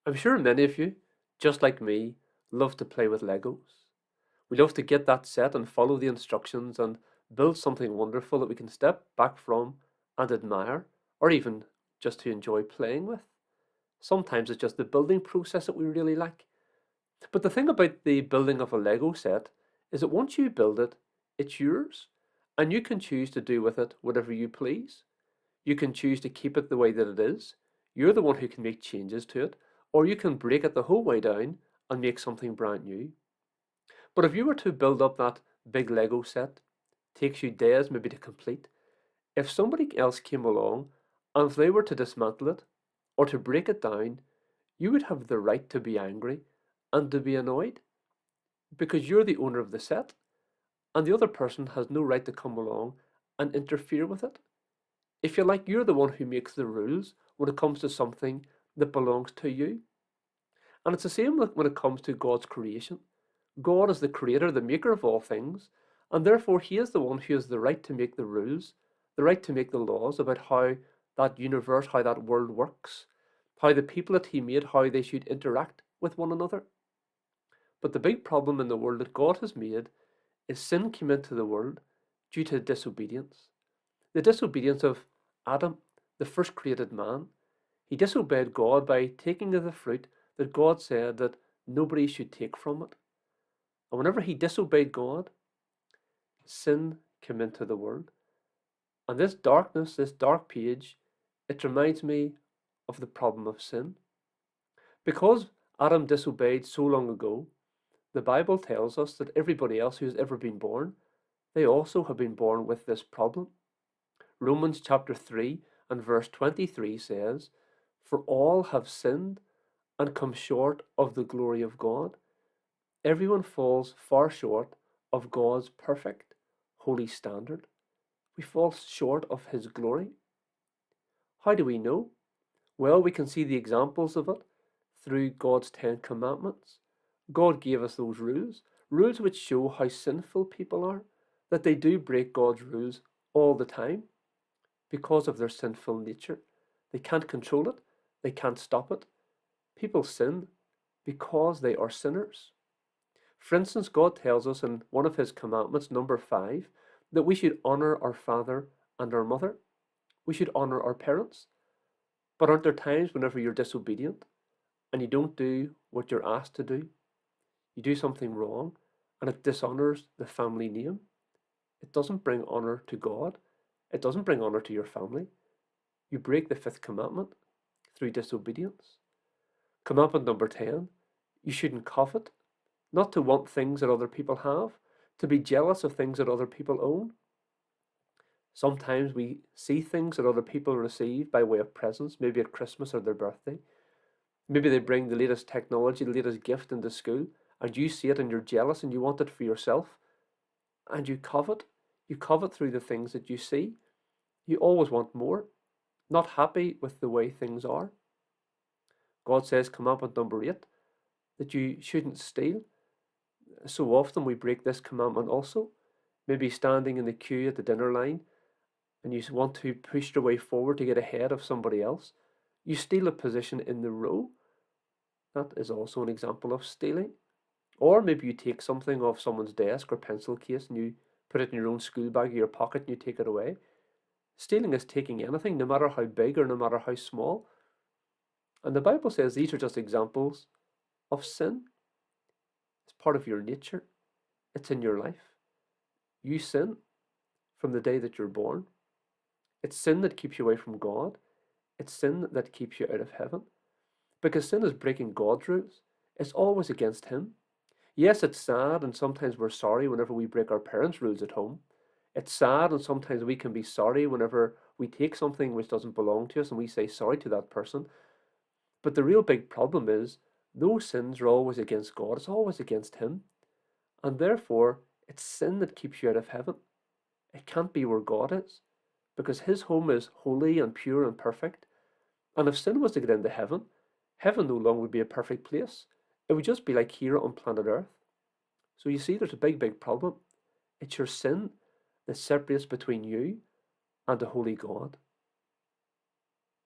I'm sure many of you, just like me, love to play with Legos. We love to get that set and follow the instructions and build something wonderful that we can step back from and admire, or even just to enjoy playing with. Sometimes it's just the building process that we really like. But the thing about the building of a Lego set is that once you build it, it's yours, and you can choose to do with it whatever you please. You can choose to keep it the way that it is. You're the one who can make changes to it, or you can break it the whole way down and make something brand new. But if you were to build up that big Lego set, takes you days maybe to complete, if somebody else came along and if they were to dismantle it or to break it down, you would have the right to be angry and to be annoyed because you're the owner of the set and the other person has no right to come along and interfere with it. If you like, you're the one who makes the rules when it comes to something that belongs to you. And it's the same when it comes to God's creation. God is the creator, the maker of all things, and therefore he is the one who has the right to make the rules, the right to make the laws about how that universe, how that world works, how the people that he made, how they should interact with one another. But the big problem in the world that God has made is sin came into the world due to disobedience. The disobedience of Adam, the first created man. He disobeyed God by taking of the fruit that God said that nobody should take from it. And whenever he disobeyed God, sin came into the world. And this darkness, this dark page, it reminds me of the problem of sin. Because Adam disobeyed so long ago, the Bible tells us that everybody else who has ever been born, they also have been born with this problem. Romans chapter 3 and verse 23 says, "For all have sinned and come short of the glory of God." Everyone falls far short of God's perfect, holy standard. We fall short of his glory. How do we know? Well, we can see the examples of it through God's 10 commandments. God gave us those rules, rules which show how sinful people are, that they do break God's rules all the time because of their sinful nature. They can't control it, they can't stop it. People sin because they are sinners. For instance, God tells us in one of his commandments, number 5, that we should honor our father and our mother. We should honor our parents. But aren't there times whenever you're disobedient and you don't do what you're asked to do? You do something wrong and it dishonors the family name. It doesn't bring honor to God. It doesn't bring honor to your family. You break the 5th commandment through disobedience. Commandment number 10, you shouldn't covet, not to want things that other people have, to be jealous of things that other people own. Sometimes we see things that other people receive by way of presents, maybe at Christmas or their birthday. Maybe they bring the latest technology, the latest gift into school, and you see it and you're jealous and you want it for yourself, and you covet. You covet through the things that you see. You always want more, not happy with the way things are. God says, commandment number 8, that you shouldn't steal. So often we break this commandment also. Maybe standing in the queue at the dinner line and you want to push your way forward to get ahead of somebody else. You steal a position in the row. That is also an example of stealing. Or maybe you take something off someone's desk or pencil case and you put it in your own school bag or your pocket and you take it away. Stealing is taking anything, no matter how big or no matter how small. And the Bible says these are just examples of sin. It's part of your nature. It's in your life. You sin from the day that you're born. It's sin that keeps you away from God. It's sin that keeps you out of heaven. Because sin is breaking God's rules. It's always against him. Yes, it's sad and sometimes we're sorry whenever we break our parents' rules at home. It's sad and sometimes we can be sorry whenever we take something which doesn't belong to us and we say sorry to that person. But the real big problem is those sins are always against God. It's always against him. And therefore, it's sin that keeps you out of heaven. It can't be where God is, because his home is holy and pure and perfect. And if sin was to get into heaven, heaven no longer would be a perfect place. It would just be like here on planet Earth. So you see, there's a big, big problem. It's your sin that separates between you and the holy God.